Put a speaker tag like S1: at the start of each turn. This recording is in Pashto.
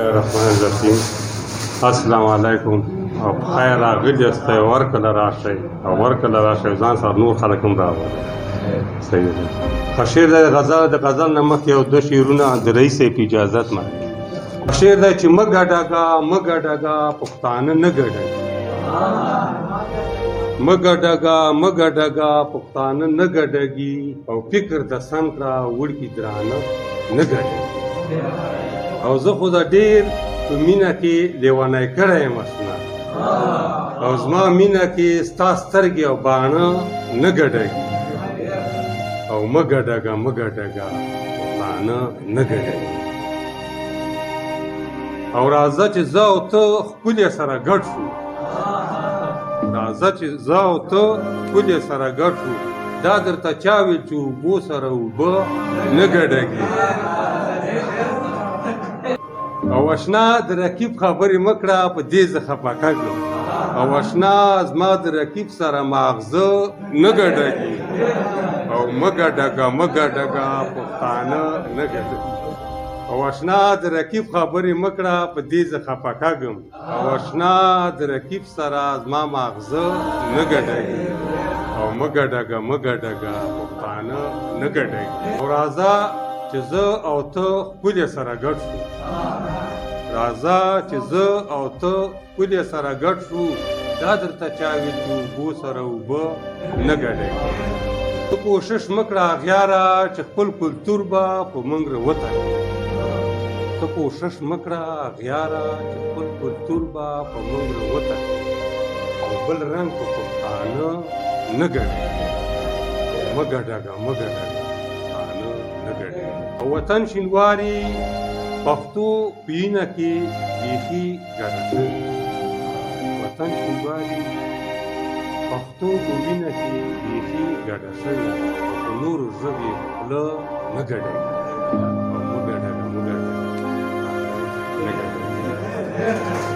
S1: Bismillahirrahmanirrahim. Assalamu alaikum. او خیر راغلی یاست ورکله راشئ او ورکله راشئ ځان سره نور خلک هم راولئ. صحیح ده. ښه شعر دی د غزل نه مخکې یو دوه شعرونه د رئیس صاحب په اجازت باندې. شعر دی چې مه ګډږه پښتانه نه ګډوي. مه ګډږه پښتانه نه ګډږي او فکر د سم کړه وړکي درانه نه ګډوي. او زه خو د ډېر په مینه کې لیونی کړی یم اسنه او زما مینه کې ستا سترګې او باڼه نه ګډږي او مه ګډږه پښتانه نه ګډوي. او راځه چې زه او ته ښکلې سره ګډ شو دا درته چا ویل چې اوبو سره اوبه نه ګډږي. او اشنا د رقیب خبرې مه کړه په دې زه خفه کږم او اشنا زما د رقیب سره ماغزه نه ګډږي او مه ګډږه پښتانه نه ګډوي. او اشنا د رقیب خبرې مه کړه په دې زه خفه کږم او اشنا د رقیب سره زما ماغزه نه ګډږي او مه ګډږه پښتانه نه ګډوي. او راځه چې زه او ته ښکلې سره ګډ شو دا درته چا ویل چې اوبو سره اوبه نه ګډوي. ته کوشش مه کړه اغیاره چې خپل کلتور به په موږ راوتړي. او بل رنګ په پښتانه نه ګډوي. مه ګډږه پښتانه نه ګډوي. او وطن شینواري پښتو په وینه کې بیخي ګډه شوې. په نورو ژبې خوله نه ګډوي او مه ګډږه پښتانه نه ګډوي.